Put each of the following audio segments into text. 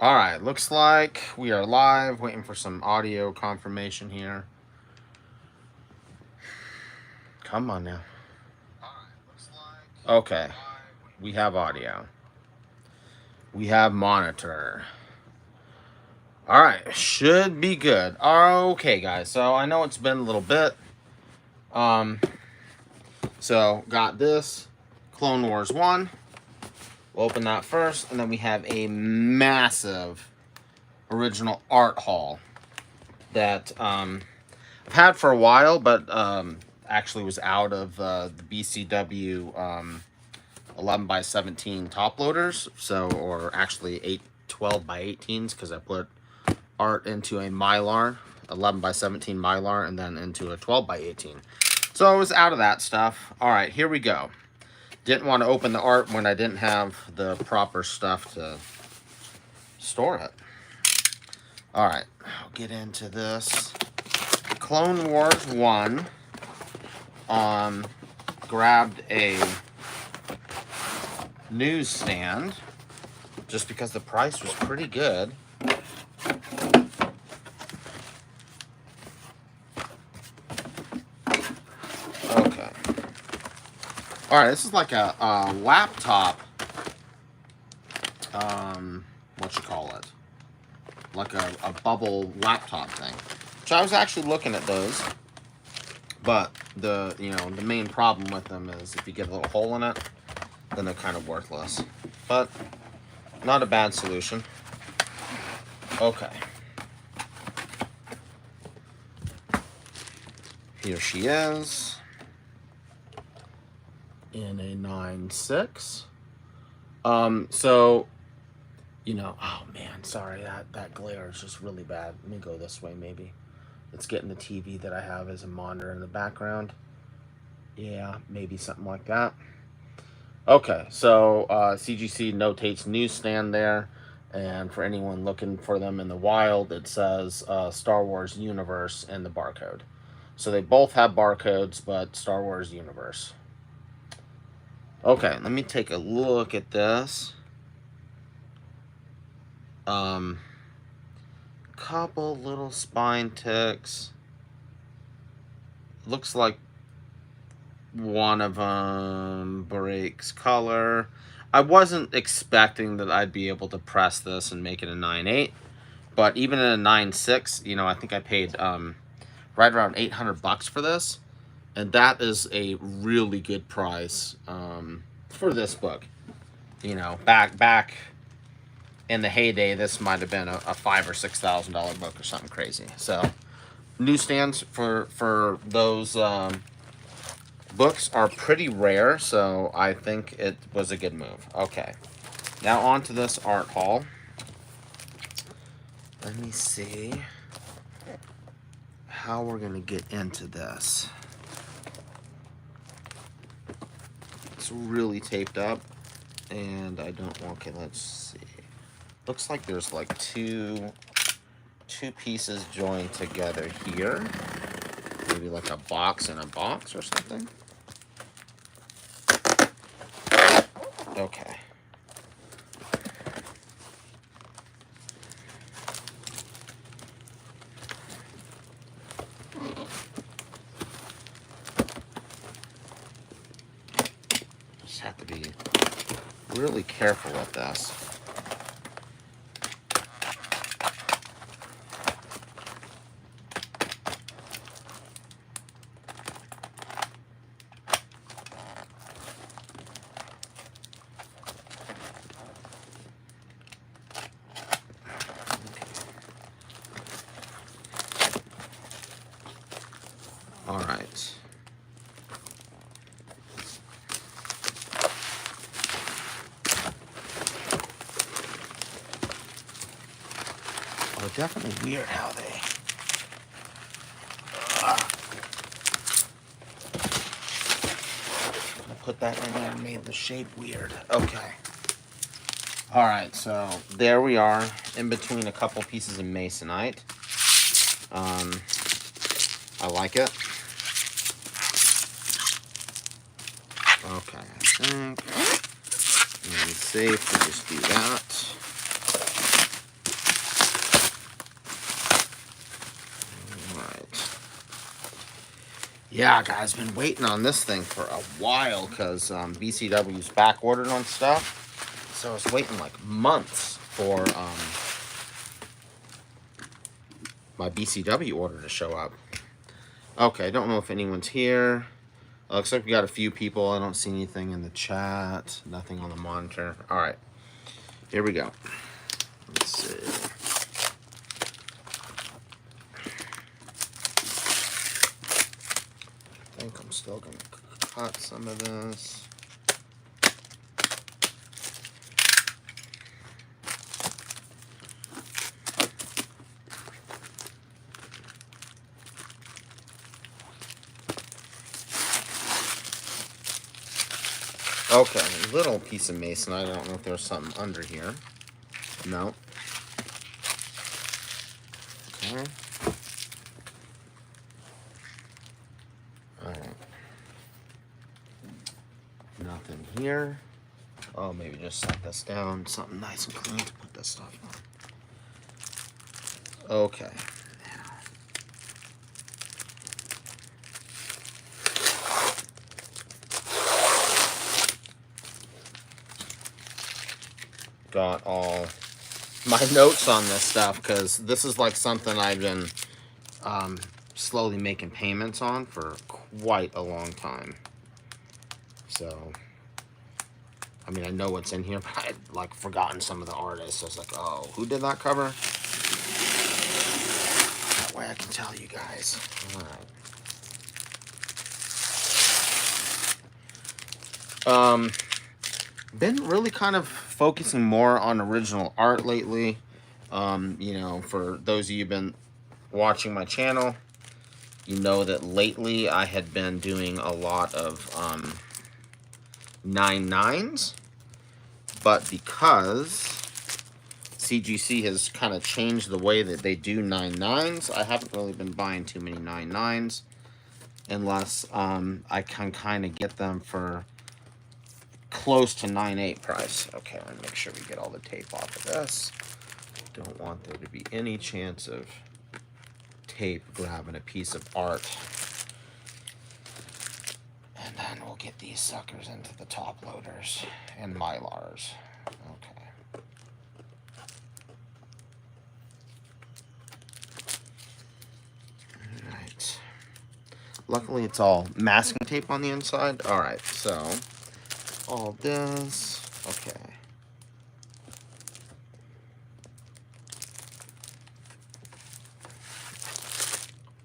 All right, looks like we are live, waiting for some audio confirmation here. Come on now. Okay, we have audio. We have monitor. All right, should be good. Okay, guys. So I know it's been a little bit. Um, so got this Clone Wars 1. We'll open that first, and then we have a massive original art haul that I've had for a while, but actually was out of the BCW 11 by 17 top loaders. So, or actually 12 by 18s, because I put art into a Mylar, 11 by 17 Mylar, and then into a 12 by 18. So I was out of that stuff. All right, here we go. Didn't want to open the art when I didn't have the proper stuff to store it. All right, I'll get into this. Clone Wars 1. Grabbed a Newsstand just because the price was pretty good. Okay. All right, this is like a laptop. What you call it? Like a bubble laptop thing. So I was actually looking at those, but the main problem with them is if you get a little hole in it, then they're kind of worthless. But not a bad solution. Okay. Here she is in a 9.6. So, oh man, sorry, that glare is just really bad. Let me go this way maybe. It's getting the TV that I have as a monitor in the background. Yeah, maybe something like that. Okay, so CGC notates Newsstand there, and for anyone looking for them in the wild, it says Star Wars Universe in the barcode. So they both have barcodes, but Star Wars Universe. Okay, let me take a look at this. Couple little spine ticks. Looks like one of them breaks color. I wasn't expecting that I'd be able to press this and make it a 9.8, but even in a 9.6, I think I paid right around $800 for this, and that is a really good price for this book. Back in the heyday, this might have been a $5,000 or $6,000 book or something crazy. So newsstands for those books are pretty rare, so I think it was a good move. Okay, now on to this art haul. Let me see how we're gonna get into this. It's really taped up, and I don't. Okay, let's see. Looks like there's like two pieces joined together here. Maybe like a box in a box or something. Okay. Just have to be really careful with this. All right. Oh, definitely weird how they. I put that in there and made the shape weird. Okay. All right, so there we are, in between a couple pieces of masonite. I like it. Okay, I think it's safe to just do that. Yeah, guys, been waiting on this thing for a while because BCW's back ordered on stuff. So I was waiting like months for my BCW order to show up. Okay, I don't know if anyone's here. Looks like we got a few people. I don't see anything in the chat. Nothing on the monitor. All right, here we go. Let's see. I think I'm still going to cut some of this. Okay, a little piece of mason. I don't know if there's something under here. No. Okay. Alright. Nothing here. Oh, maybe just set this down. Something nice and clean to put this stuff on. Okay. Got all my notes on this stuff because this is like something I've been slowly making payments on for quite a long time. So, I mean, I know what's in here, but I'd like forgotten some of the artists. I was like, oh, who did that cover? That way I can tell you guys. All right. Been really kind of focusing more on original art lately. You know, for those of you who've been watching my channel, you know that lately I had been doing a lot of 9.9s, but because CGC has kind of changed the way that they do 9.9s, I haven't really been buying too many 9.9s unless I can kind of get them for close to 9.8 price. Okay, I'm gonna make sure we get all the tape off of this. Don't want there to be any chance of tape grabbing a piece of art. And then we'll get these suckers into the top loaders and Mylars. Okay. Alright. Luckily it's all masking tape on the inside. Alright, so all this. Okay.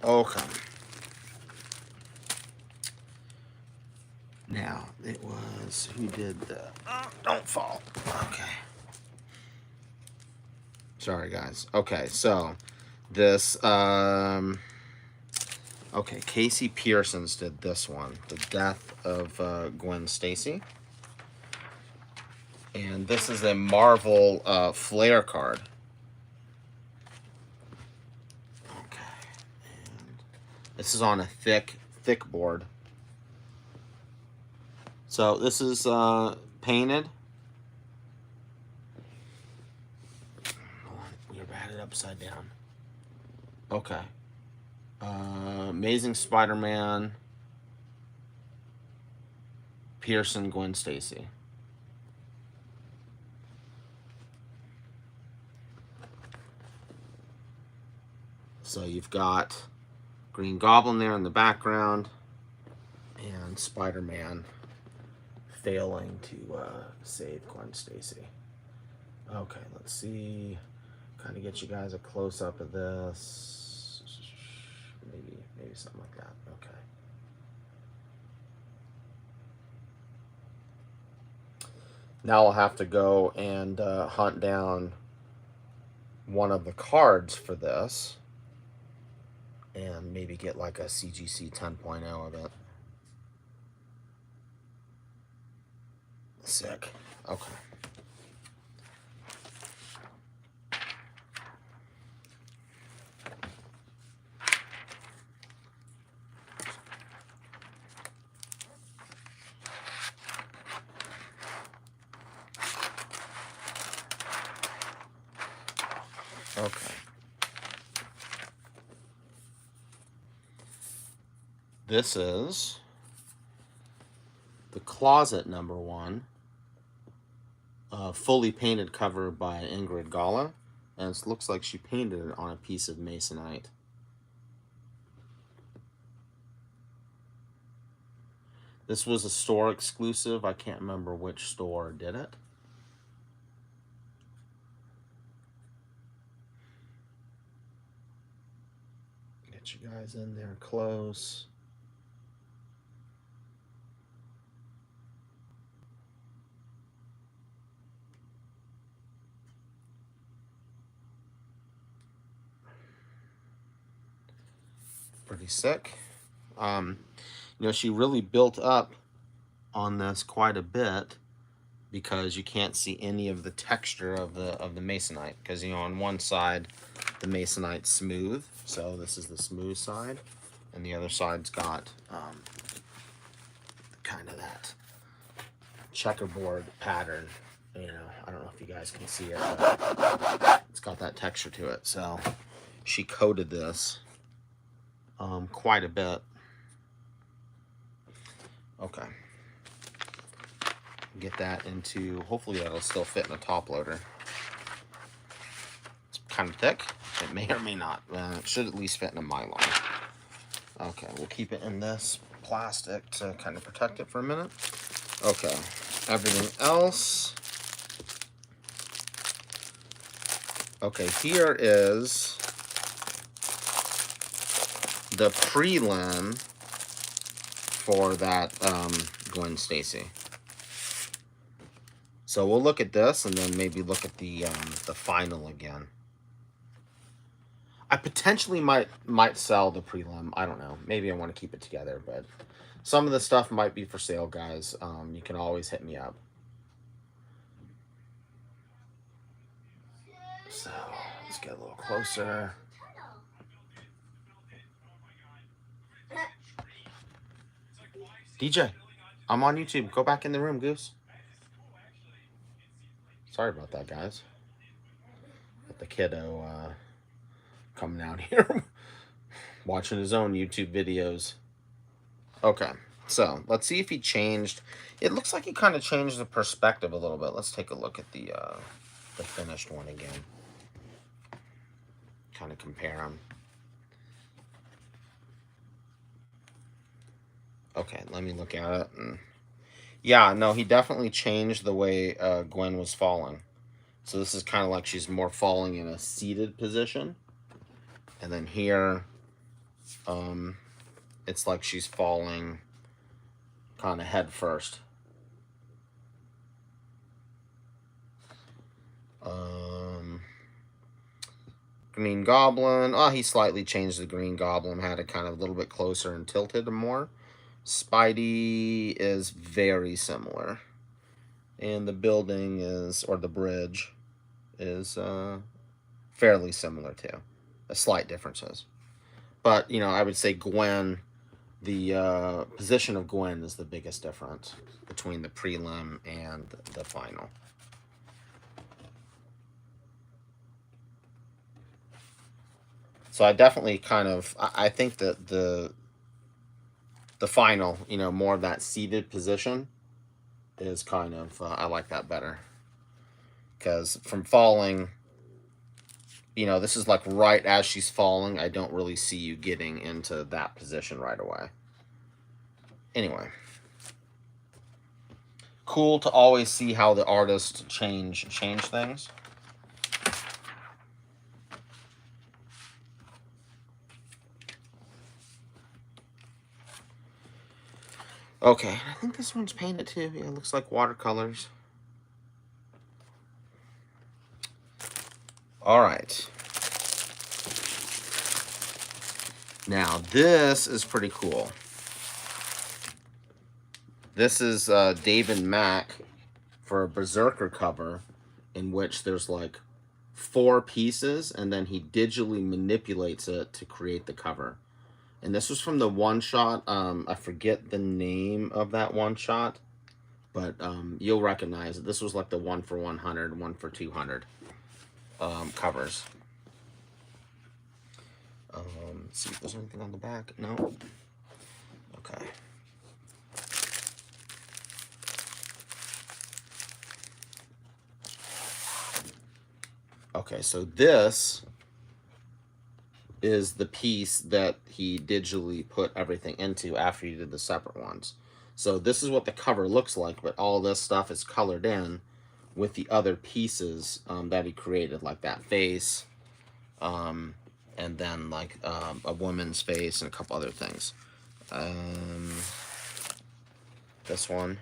Okay. Now, it was, who did the, don't fall. Okay. Sorry, guys. Okay, so, this, okay, Casey Pearson's did this one, The Death of Gwen Stacy. And this is a Marvel Flair card. Okay. And this is on a thick board. So this is painted. We had it upside down. Okay. Amazing Spider-Man. Pearson, Gwen Stacy. So you've got Green Goblin there in the background and Spider-Man failing to save Gwen Stacy. Okay, let's see. Kind of get you guys a close-up of this. Maybe something like that. Okay. Now I'll have to go and hunt down one of the cards for this and maybe get like a CGC 10.0 of it. Sick. Okay. Okay. This is the Closet #1, fully painted cover by Ingrid Gala, and it looks like she painted it on a piece of masonite. This was a store exclusive. I can't remember which store did it. Get you guys in there close. Pretty sick. You know, she really built up on this quite a bit because you can't see any of the texture of the masonite, because, you know, on one side the masonite's smooth, so this is the smooth side, and the other side's got kind of that checkerboard pattern. You know, I don't know if you guys can see it, but it's got that texture to it. So she coated this quite a bit. Okay, get that into, hopefully that'll still fit in a top loader. It's kind of thick. It may or may not. It should at least fit in a Mylar. Okay, we'll keep it in this plastic to kind of protect it for a minute. Okay, everything else. Okay, here is the prelim for that Gwen Stacy. So we'll look at this and then maybe look at the final again. I potentially might sell the prelim. I don't know. Maybe I want to keep it together, but some of the stuff might be for sale, guys. You can always hit me up. So let's get a little closer. DJ, I'm on YouTube. Go back in the room, Goose. Sorry about that, guys. Got the kiddo coming out here watching his own YouTube videos. Okay, so let's see if he changed. It looks like he kind of changed the perspective a little bit. Let's take a look at the finished one again. Kind of compare them. Okay, let me look at it. Yeah, no, he definitely changed the way Gwen was falling. So this is kind of like she's more falling in a seated position. And then here, it's like she's falling kind of head first. Green Goblin. Oh, he slightly changed the Green Goblin. Had it kind of a little bit closer and tilted more. Spidey is very similar. And the building is, or the bridge, is fairly similar too. Slight differences. But, you know, I would say Gwen, the position of Gwen is the biggest difference between the prelim and the final. So I definitely kind of, I think that the final, you know, more of that seated position is kind of, I like that better. Because from falling, you know, this is like right as she's falling. I don't really see you getting into that position right away. Anyway. Cool to always see how the artist change things. Okay, I think this one's painted too. Yeah, it looks like watercolors. All right. Now, this is pretty cool. This is David Mack for a Berserker cover, in which there's like 4 pieces, and then he digitally manipulates it to create the cover. And this was from the one-shot. I forget the name of that one-shot, but you'll recognize it. This was like the 1 for 100, 1 for 200 covers. Let's see if there's anything on the back. No. Okay. Okay, so this is the piece that he digitally put everything into after he did the separate ones. So this is what the cover looks like, but all this stuff is colored in with the other pieces that he created, like that face, and then like a woman's face and a couple other things. This one.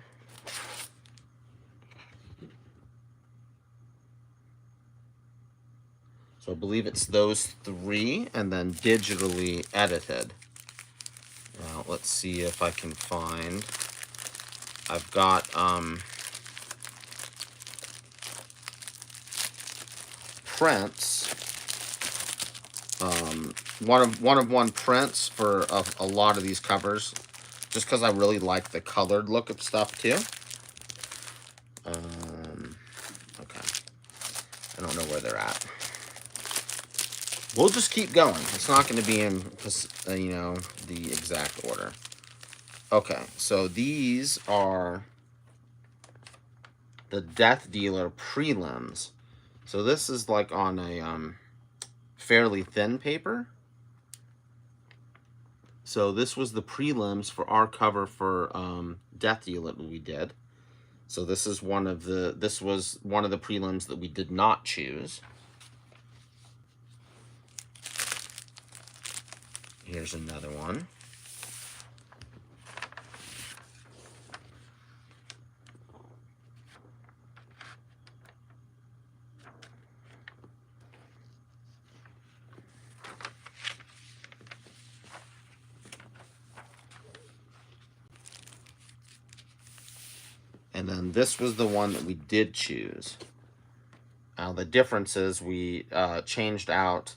So I believe it's those three, and then digitally edited. Now let's see if I can find. I've got prints. One prints for a lot of these covers, just because I really like the colored look of stuff too. Okay, I don't know where they're at. We'll just keep going. It's not going to be in, you know, the exact order. Okay, so these are the Death Dealer prelims. So this is like on a fairly thin paper. So this was the prelims for our cover for Death Dealer that we did. So this was one of the prelims that we did not choose. Here's another one. And then this was the one that we did choose. Now the difference is we changed out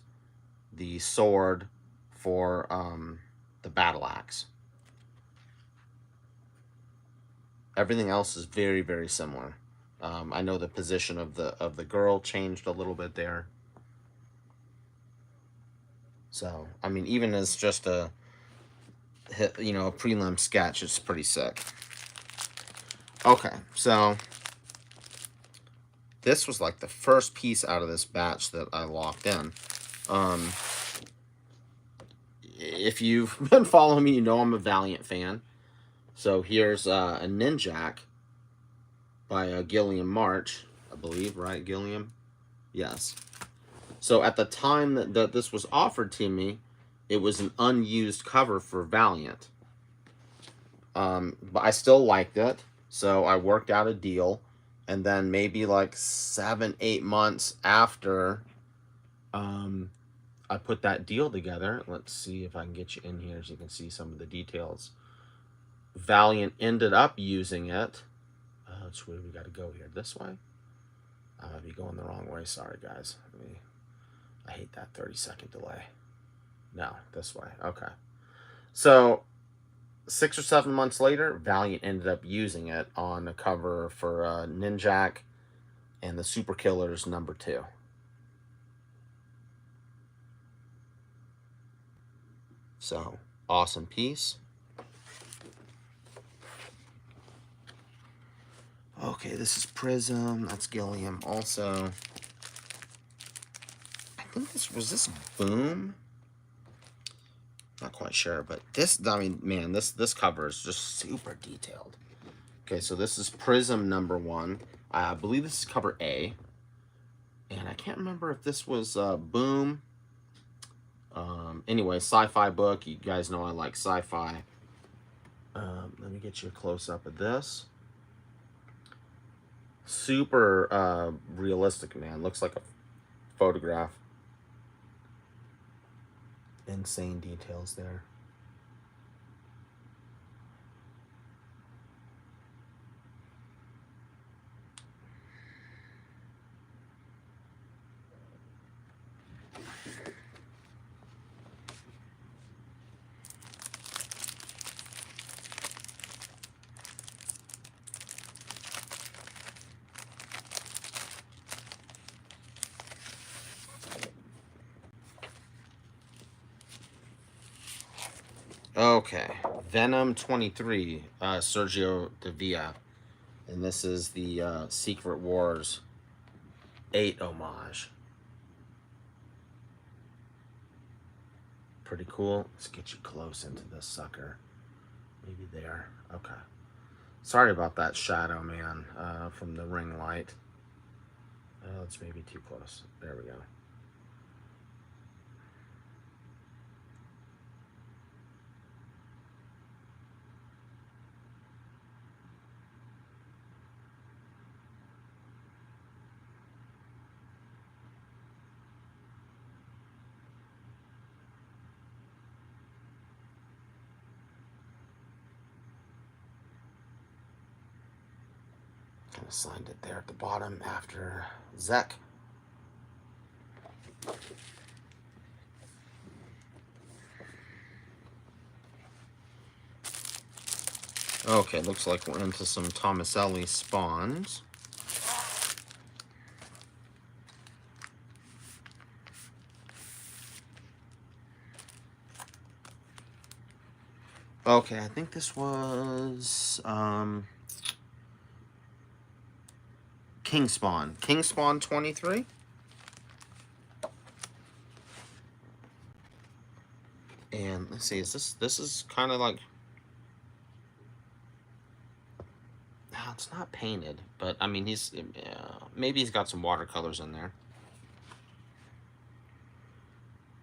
the sword for the battle axe. Everything else is very, very similar. I know the position of the girl changed a little bit there. So I mean, even as just a prelim sketch, it's pretty sick. Okay, so this was like the first piece out of this batch that I locked in. If you've been following me, you know I'm a Valiant fan. So here's a Ninjak by Gilliam March, I believe, right, Gilliam? Yes. So at the time that this was offered to me, it was an unused cover for Valiant. But I still liked it, so I worked out a deal. And then maybe like 7-8 months after I put that deal together, let's see if I can get you in here so you can see some of the details. Valiant ended up using it. Which way we got to go here? This way? I might be going the wrong way. Sorry, guys. I hate that 30-second delay. No, this way. Okay. So 6 or 7 months later, Valiant ended up using it on the cover for Ninjak and the Super Killers #2. So, awesome piece. Okay, this is Prism. That's Gilliam also. I think this was Boom. Not quite sure, but this, I mean, man, this cover is just super detailed. Okay, so this is Prism #1. I believe this is cover A. And I can't remember if this was Boom. Anyway, sci-fi book. You guys know I like sci-fi. Let me get you a close-up of this. Super realistic, man. Looks like a photograph. Insane details there. Okay, Venom 23, Sergio Davia, and this is the Secret Wars 8 homage. Pretty cool. Let's get you close into this sucker. Maybe there. Okay. Sorry about that shadow, man, from the ring light. It's maybe too close. There we go. Kind of signed it there at the bottom after Zek. Okay, looks like we're into some Tomaselli spawns. Okay, I think this was King Spawn. King Spawn 23. And let's see, is this is kind of like, no, it's not painted, but I mean he's maybe he's got some watercolors in there.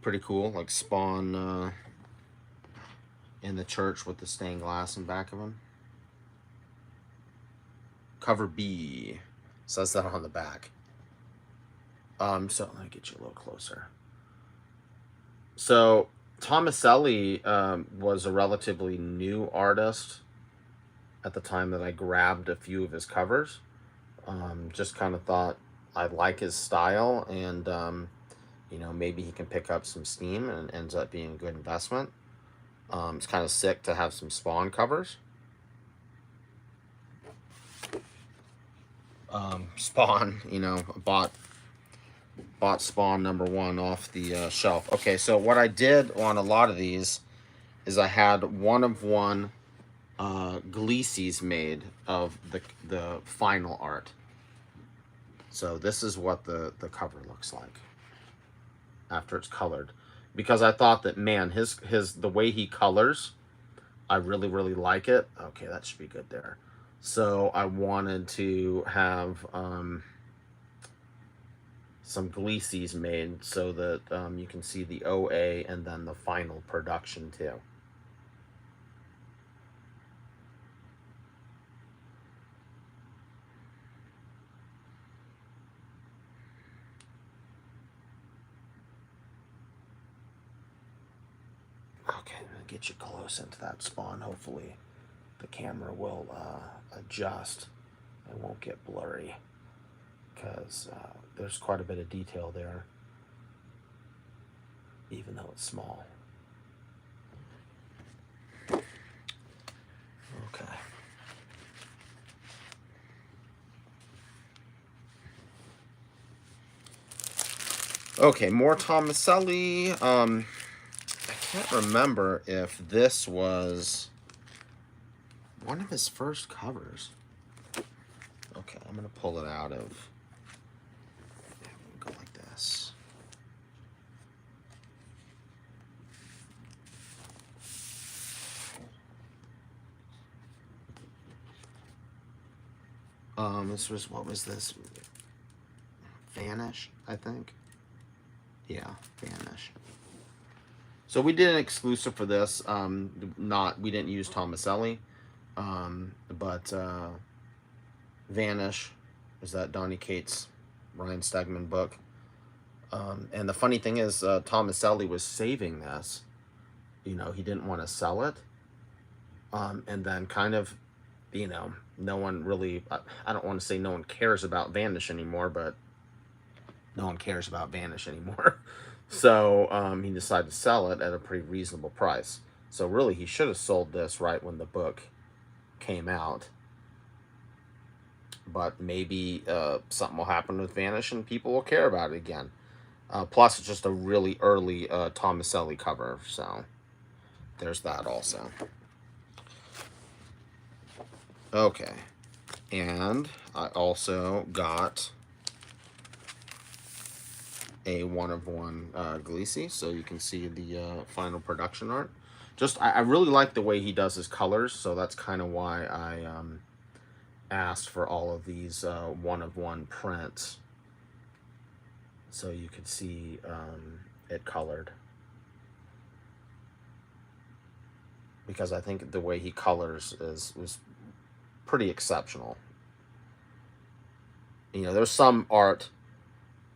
Pretty cool, like Spawn in the church with the stained glass in back of him. Cover B says that on the back. So let me get you a little closer. So Tomaselli was a relatively new artist at the time that I grabbed a few of his covers. Just kind of thought I like his style, and you know, maybe he can pick up some steam, and it ends up being a good investment. It's kind of sick to have some Spawn covers. Spawn, you know, bought Spawn #1 off the shelf. Okay, so what I did on a lot of these is I had one of one gliesies made of the final art. So this is what the cover looks like after it's colored, because I thought that, man, his the way he colors, I really like it. Okay, that should be good there. So I wanted to have some gliesies made so that you can see the OA and then the final production too. Okay, I'm gonna get you close into that Spawn. Hopefully the camera will adjust and won't get blurry, because there's quite a bit of detail there, even though it's small. Okay. Okay, more Tomaselli. I can't remember if this was one of his first covers. Okay, I'm gonna pull it out of. Go like this. This was, what was this? Vanish, I think. Yeah, Vanish. So we did an exclusive for this. We didn't use Tomaselli, but Vanish is that Donny Cates, Ryan Stegman book. And the funny thing is, Tomaselli was saving this. You know, he didn't want to sell it. And then kind of, you know, no one really, I don't want to say no one cares about Vanish anymore, but no one cares about Vanish anymore. So he decided to sell it at a pretty reasonable price. So really, he should have sold this right when the book came out. But maybe something will happen with Vanish and people will care about it again. Plus, it's just a really early Tomaselli cover. So there's that also. Okay, and I also got a 1-of-1 Gleesy, so you can see the final production art. Just, I really like the way he does his colors, so that's kind of why I asked for all of these 1-of-1 prints, so you could see it colored. Because I think the way he colors was pretty exceptional. You know, there's some art,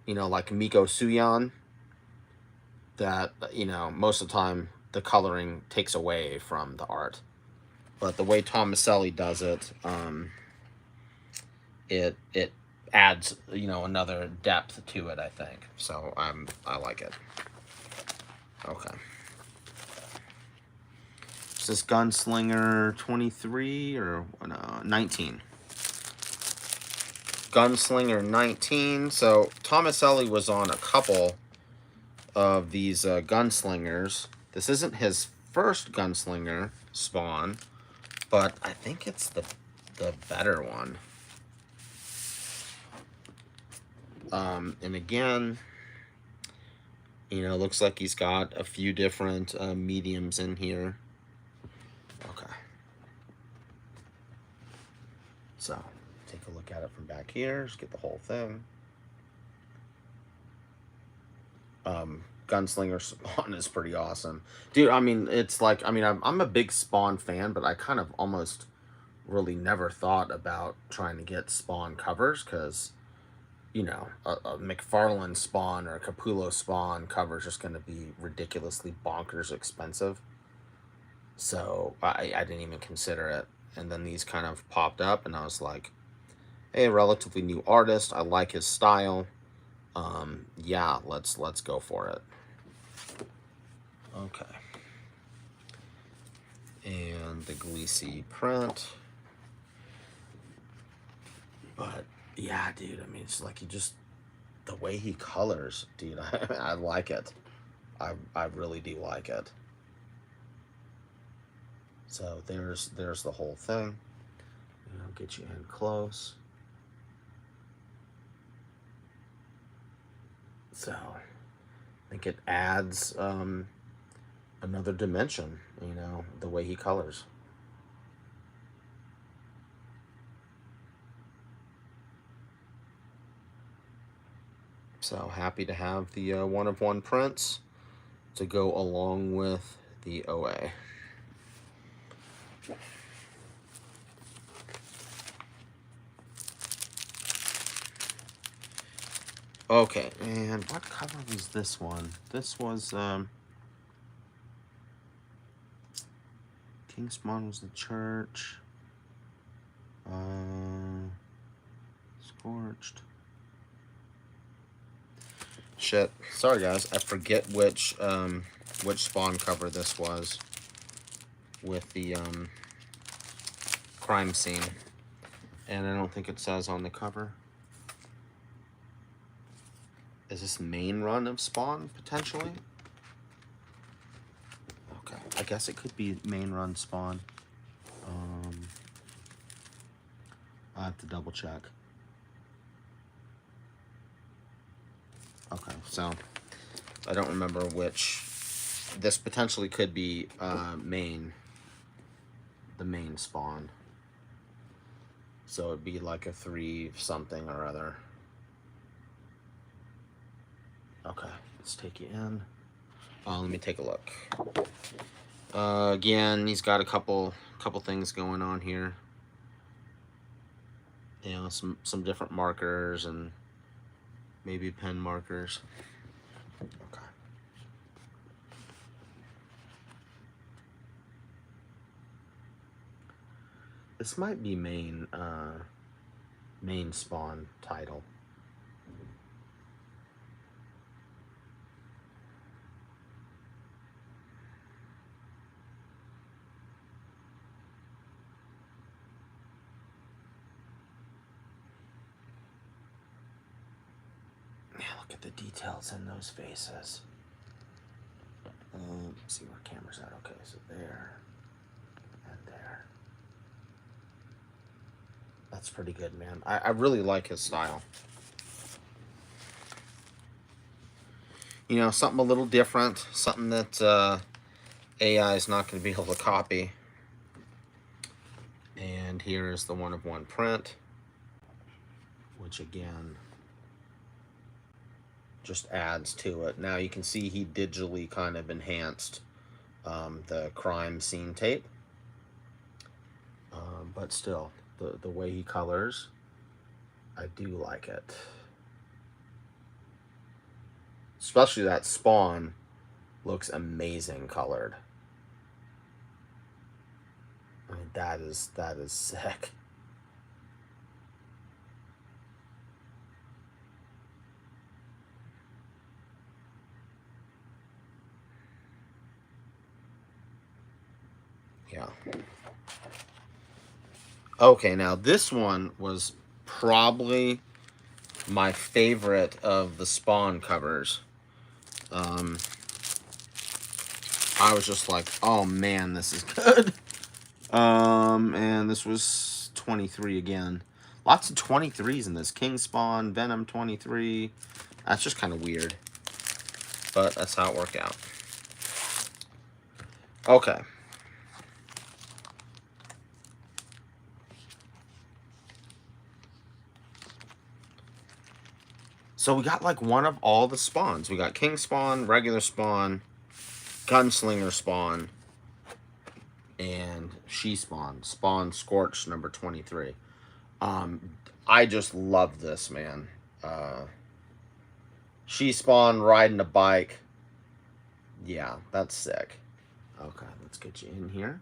you know, like Miko Suyan, that, you know, most of the time the coloring takes away from the art. But the way Tomaselli does it, it adds, you know, another depth to it, I think. So I like it. Okay. Is this Gunslinger 23 or 19? Gunslinger 19. So Tomaselli was on a couple of these gunslingers. This isn't his first gunslinger spawn, but I think it's the better one. And again, you know, looks like he's got a few different mediums in here. Okay. So, take a look at it from back here. Just get the whole thing. Gunslinger Spawn is pretty awesome. Dude, I mean, it's like, I mean, I'm a big Spawn fan, but I kind of almost really never thought about trying to get Spawn covers, because, you know, a McFarlane Spawn or a Capullo Spawn cover is just going to be ridiculously bonkers expensive. So I didn't even consider it. And then these kind of popped up, and I was like, hey, relatively new artist. I like his style. Yeah, let's go for it. Okay. And the Gleesy print. But yeah, dude, I mean, it's like he just, the way he colors, dude, I like it. I really do like it. So there's the whole thing. I'll get you in close. So I think it adds another dimension, you know, the way he colors. So happy to have the 1-of-1 prints to go along with the OA. Okay, and what cover was this one? This was King Spawn was the church. Scorched. Shit. Sorry guys, I forget which Spawn cover this was with the crime scene. And I don't think it says on the cover. Is this main run of Spawn, potentially? Okay, I guess it could be main run Spawn. I have to double check. Okay, so I don't remember which. This potentially could be the main Spawn. So it'd be like a 3 something or other. Okay, let's take you in. Let me take a look. Again, he's got a couple things going on here. You know, some different markers and maybe pen markers. Okay. This might be main Spawn title. Yeah, look at the details in those faces. Let's see where camera's at. Okay, so there and there. That's pretty good, man. I really like his style. You know, something a little different, something that AI is not going to be able to copy. And here is the one-of-one print, which again just adds to it. Now you can see he digitally kind of enhanced the crime scene tape, but still, the way he colors, I do like it. Especially that Spawn looks amazing colored. I mean, that is sick. Yeah. Okay, now this one was probably my favorite of the Spawn covers. I was just like, oh man, this is good. And this was 23 again. Lots of 23s in this. King Spawn, Venom 23. That's just kind of weird. But that's how it worked out. Okay. So we got like one of all the spawns. We got King Spawn, regular Spawn, Gunslinger Spawn, and She Spawn. Spawn Scorched number 23. I just love this, man. She Spawn riding a bike. Yeah, that's sick. Okay, let's get you in here.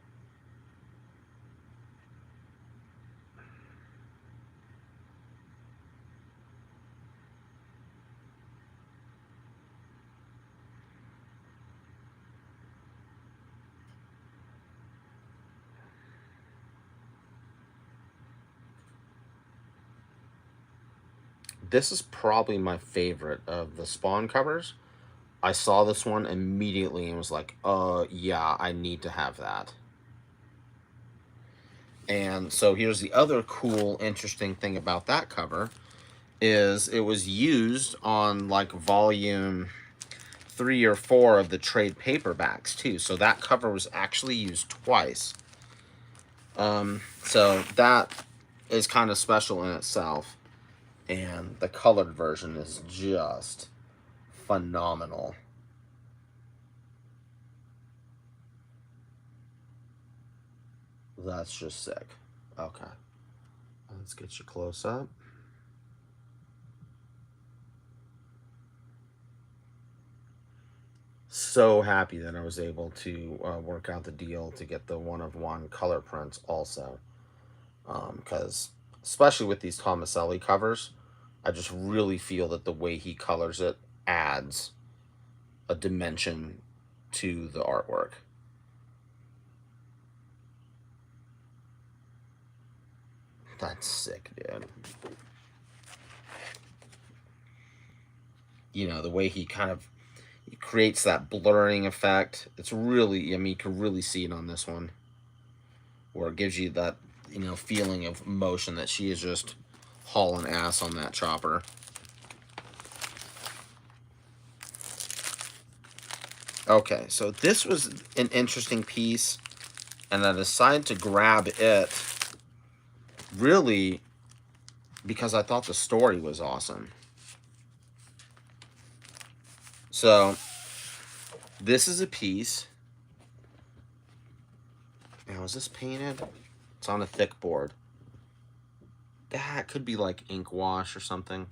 This is probably my favorite of the Spawn covers. I saw this one immediately and was like, yeah, I need to have that. And so here's the other cool, interesting thing about that cover is it was used on like volume 3 or 4 of the trade paperbacks too. So that cover was actually used twice. So that is kind of special in itself. And the colored version is just phenomenal. That's just sick. Okay. Let's get you close up. So happy that I was able to work out the deal to get the one-of-one color prints also. Because especially with these Tomaselli covers, I just really feel that the way he colors it adds a dimension to the artwork. That's sick, dude. You know, the way he kind of he creates that blurring effect. It's really, I mean, you can really see it on this one. Where it gives you that, you know, feeling of motion that she is just hauling ass on that chopper. Okay, so this was an interesting piece, and I decided to grab it really because I thought the story was awesome. So this is a piece. Now, is this painted? It's on a thick board. That could be like ink wash or something.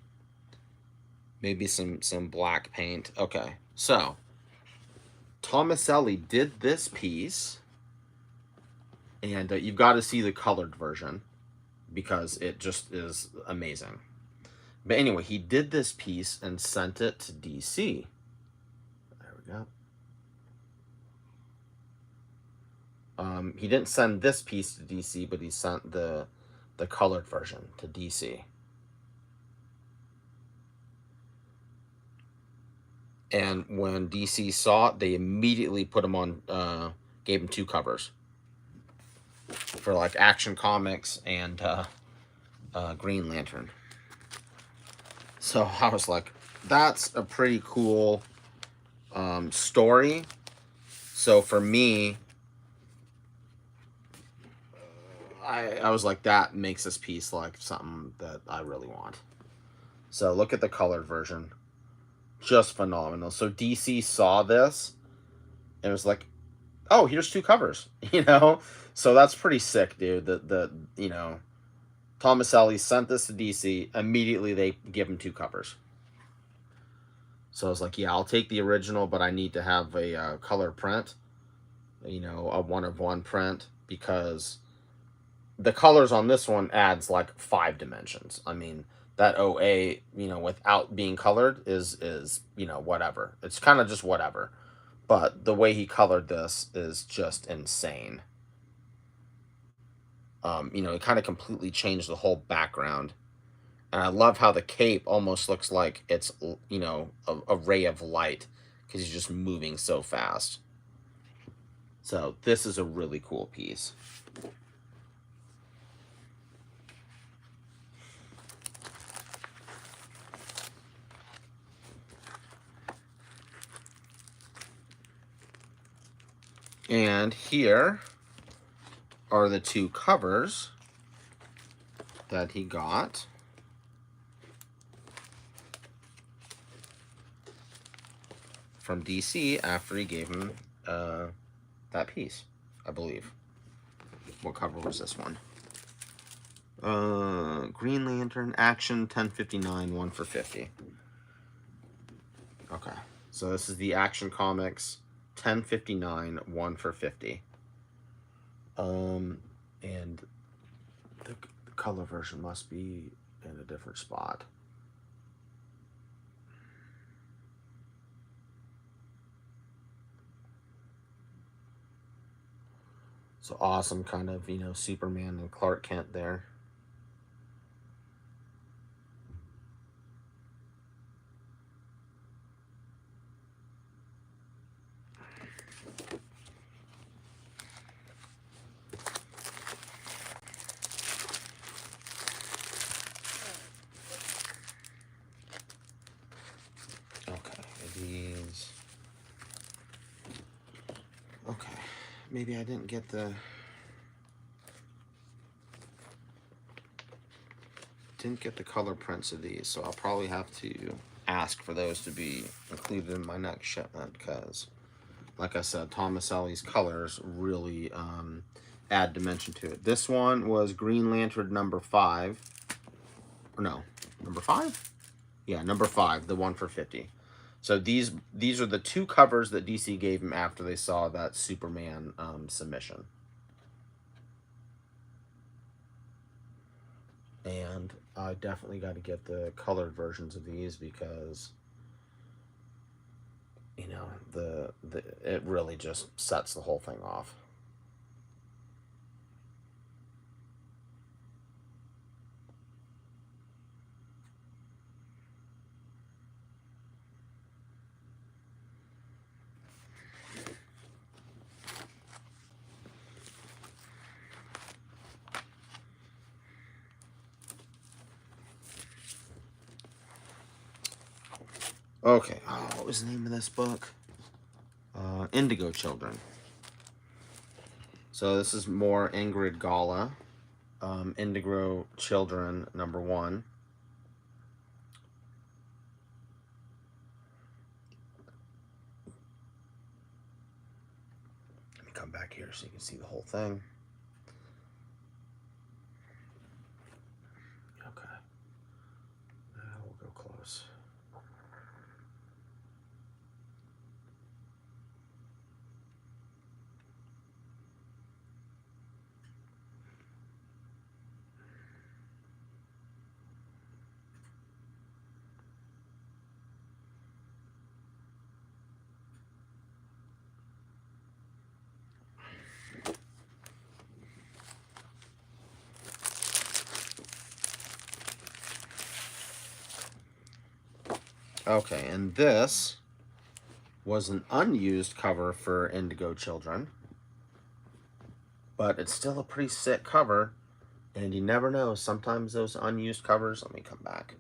Maybe some black paint. Okay, so Tomaselli did this piece, and you've got to see the colored version because it just is amazing. But anyway, he did this piece and sent it to DC. There we go. He didn't send this piece to DC, but he sent the colored version to DC. And when DC saw it, they immediately put him on, gave him 2 covers for like Action Comics and Green Lantern. So I was like, that's a pretty cool story. So for me, I was like, that makes this piece like something that I really want. So look at the colored version. Just phenomenal. So DC saw this and was like, oh, here's 2 covers, you know? So that's pretty sick, dude. You know, Thomas Ellie sent this to DC. Immediately they give him 2 covers. So I was like, yeah, I'll take the original, but I need to have a color print, you know, a 1-of-1 print, because the colors on this one adds like 5 dimensions. I mean, that OA, you know, without being colored is, you know, whatever. It's kind of just whatever. But the way he colored this is just insane. You know, it kind of completely changed the whole background. And I love how the cape almost looks like it's, you know, a ray of light because he's just moving so fast. So this is a really cool piece. And here are the 2 covers that he got. From DC after he gave him that piece, I believe. What cover was this one? Green Lantern Action 1059, 1 for 50. Okay, so this is the Action Comics 1059, 1 for 50. And the color version must be in a different spot. So awesome, kind of, you know, Superman and Clark Kent there. Okay, these. Okay, maybe I didn't get the color prints of these, so I'll probably have to ask for those to be included in my next shipment, because like I said, Thomas Ellie's colors really add dimension to it. This one was Green Lantern number 5. Or no, number 5? Yeah, number 5, the 1 for 50. So these are the 2 covers that DC gave him after they saw that Superman submission. And I definitely got to get the colored versions of these because, you know, it really just sets the whole thing off. Okay, what was the name of this book? Indigo Children. So this is more Ingrid Gala. Indigo Children number 1. Let me come back here so you can see the whole thing. Okay. We'll go close. Okay, and this was an unused cover for Indigo Children. But it's still a pretty sick cover. And you never know. Sometimes those unused covers, let me come back,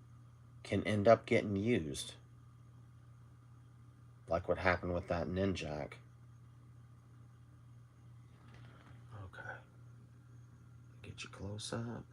can end up getting used. Like what happened with that Ninjak. Okay. Get you close up.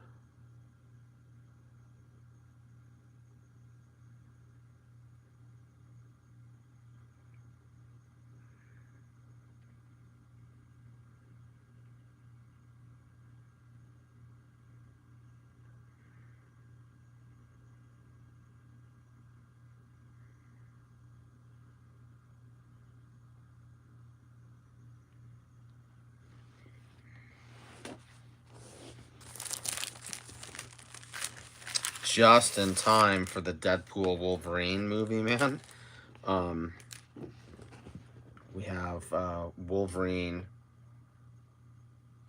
Just in time for the Deadpool Wolverine movie, man. We have Wolverine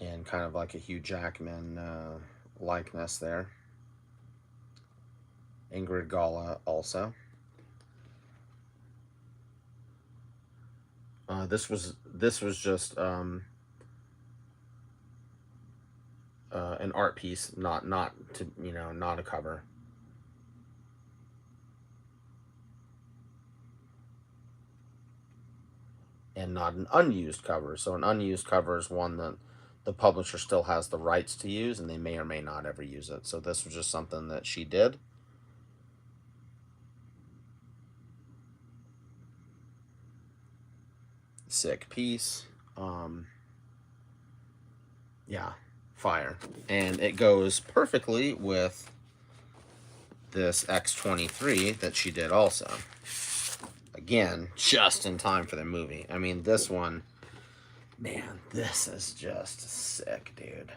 and kind of like a Hugh Jackman likeness there. Ingrid Gala also. This was just an art piece, not to not a cover. And not an unused cover. So an unused cover is one that the publisher still has the rights to use, and they may or may not ever use it. So this was just something that she did. Sick piece. Yeah, fire. And it goes perfectly with this X23 that she did also. Again, just in time for the movie. I mean, this one, man, this is just sick, dude.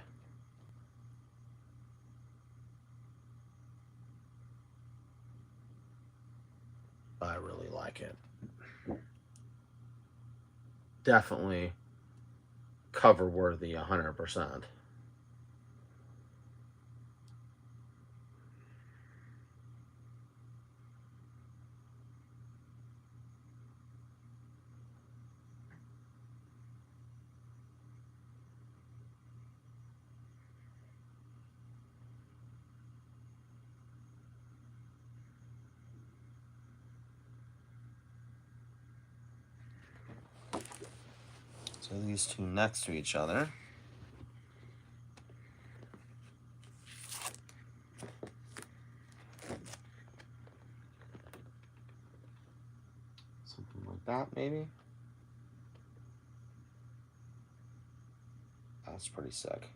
I really like it. Definitely cover worthy 100%. So these two next to each other. Something like that, maybe. That's pretty sick.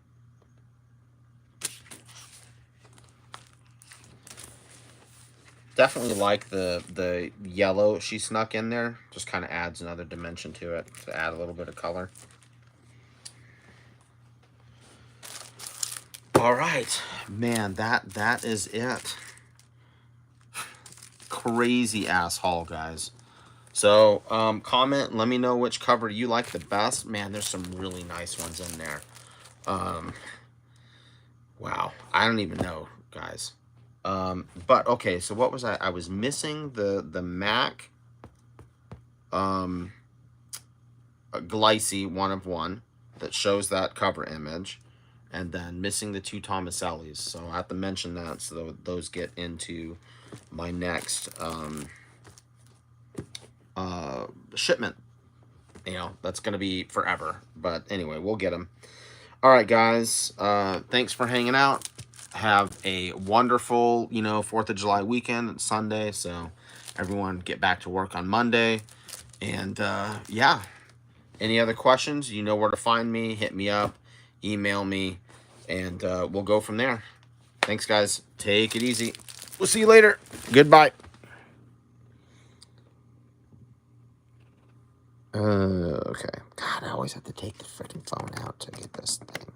Definitely like the yellow she snuck in there. Just kind of adds another dimension to it to add a little bit of color. All right, man, that is it. Crazy ass haul, guys. So comment, let me know which cover you like the best. Man, there's some really nice ones in there. Wow, I don't even know, guys. But okay, so what was I was missing the Mac Glycine 1 of 1 that shows that cover image, and then missing the 2 Tomasellis. So I have to mention that so those get into my next shipment. You know, that's going to be forever. But anyway, we'll get them. All right, guys. Thanks for hanging out. Have a wonderful, 4th of July weekend. It's Sunday, so everyone get back to work on Monday. And, yeah. Any other questions? You know where to find me. Hit me up. Email me. And we'll go from there. Thanks, guys. Take it easy. We'll see you later. Goodbye. Okay. God, I always have to take the freaking phone out to get this thing.